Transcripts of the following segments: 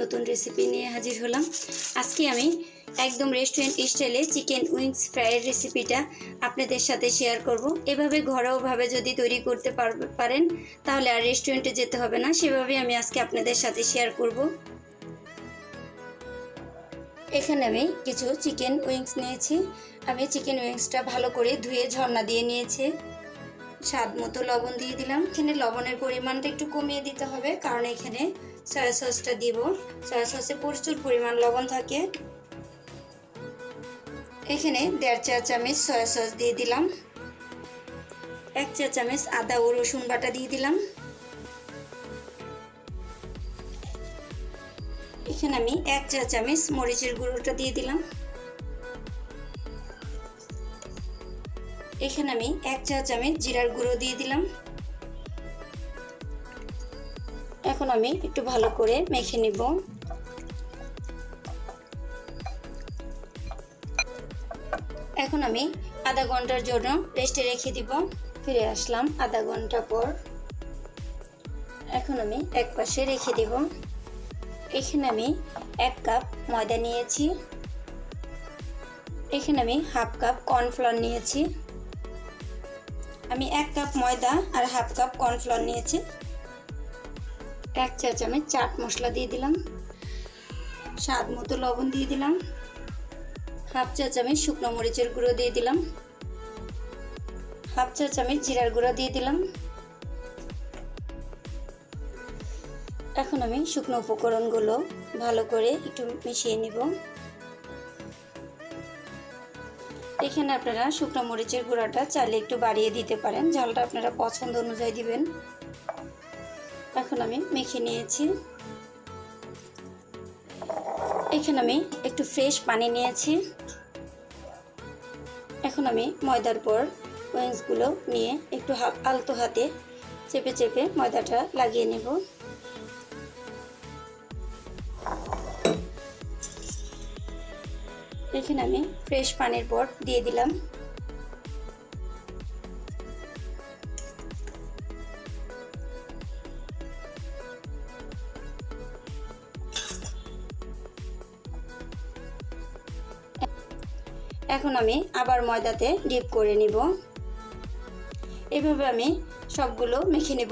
নতুন রেসিপি নিয়ে হাজির হলাম। আজকে আমি একদম রেস্টুরেন্ট স্টাইলে চিকেন উইংস ফ্রাইয়ের রেসিপিটা আপনাদের সাথে শেয়ার করব। এভাবে ঘরোয়াভাবে যদি তৈরি করতে পারেন তাহলে আর রেস্টুরেন্টে যেতে হবে না। সেভাবে আমি আজকে আপনাদের সাথে শেয়ার করব। এখানে আমি কিছু চিকেন উইংস নিয়েছি। আমি চিকেন উইংসটা ভালো করে ধুয়ে ঝর্ণা দিয়ে নিয়েছি। স্বাদ মতো লবণ দিয়ে দিলাম। এখানে লবণের পরিমাণটা একটু কমিয়ে দিতে হবে, কারণ এখানে সয়া সসটা দিব। সয়া সসে প্রচুর পরিমাণ লবণ থাকে। এখানে 1.5 চা চামচ সয়া সস দিয়ে দিলাম। 1 চা চামচ আদা ও রসুন বাটা দিয়ে দিলাম। এখানে আমি 1 চা চামচ মরিচের গুঁড়োটা দিয়ে দিলাম। এখানে আমি 1 চা চামচ জিরার গুঁড়ো দিয়ে দিলাম। এখন আমি একটু ভালো করে মেখে নিব। এখন আমি আধা ঘন্টার জন্য রেস্টে রেখে দিব। ফিরে আসলাম আধা ঘন্টা পর। এখন আমি এক পাশে রেখে দিব। এখানে আমি 1 কাপ ময়দা নিয়েছি। এখানে আমি হাফ কাপ কর্নফ্লাওয়ার নিয়েছি। আমি 1 কাপ ময়দা আর হাফ কাপ কর্নফ্লাওয়ার নিয়েছি। 1 চা চামচ চাট মশলা দিয়ে দিলাম। স্বাদ মতো লবণ দিয়ে দিলাম। হাফ চা চামচ শুকনো মরিচের গুঁড়ো দিয়ে দিলাম। হাফ চা চামচ জিরার গুঁড়ো দিয়ে দিলাম। এখন আমি শুকনো উপকরণগুলো ভালো করে একটু মিশিয়ে নিব। এখানে আপনারা শুকনো মরিচের গুঁড়াটা চাইলে একটু বাড়িয়ে দিতে পারেন, ঝালটা আপনারা পছন্দ অনুযায়ী দিবেন। এখন আমি মেখে নিয়েছি। এখানে আমি একটু ফ্রেশ পানি নিয়েছি। এখন আমি ময়দার পর উইংসগুলো নিয়ে একটু আলতো হাতে চেপে চেপে ময়দাটা লাগিয়ে নেব। এখানে আমি ফ্রেশ পানির পর দিয়ে দিলাম। এখন আমি আবার ময়দাতে ডিপ করে নিব। এভাবে আমি সবগুলো মেখে নেব।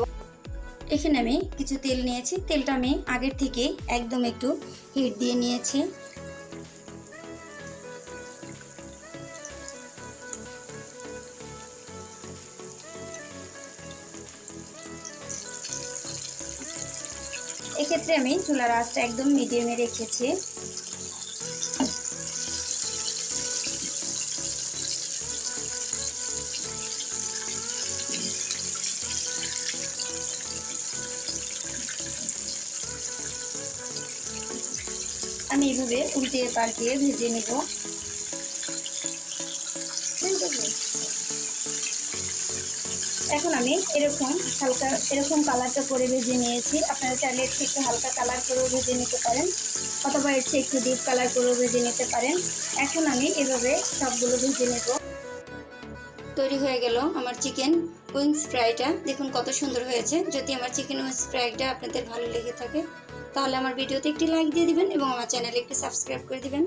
এখানে আমি কিছু তেল নিয়েছি। তেলটা আমি আগের থেকে একদম একটু হিট দিয়ে নিয়েছি। এক্ষেত্রে আমি চুলার আঁচটা একদম মিডিয়ামে রেখেছি। আমি এভাবে উল্টিয়ে পাল্টিয়ে ভেজে নেব। এখন আমি এরকম কালারটা করে ভেজে নিয়েছি। আপনারা চাইলে একটু হালকা কালার করেও ভেজে নিতে পারেন, অথবা একটু ডিপ কালার করেও ভেজে নিতে পারেন। এখন আমি এভাবে সবগুলো ভেজে নেব। তৈরি হয়ে গেল আমার চিকেন উইংস ফ্রাইটা। দেখুন কত সুন্দর হয়েছে। যদি আমার চিকেন উইংস ফ্রাইটা আপনাদের ভালো লেগে থাকে তাহলে আমার ভিডিওতে একটি লাইক দিয়ে দিবেন এবং আমার চ্যানেলে একটু সাবস্ক্রাইব করে দিবেন।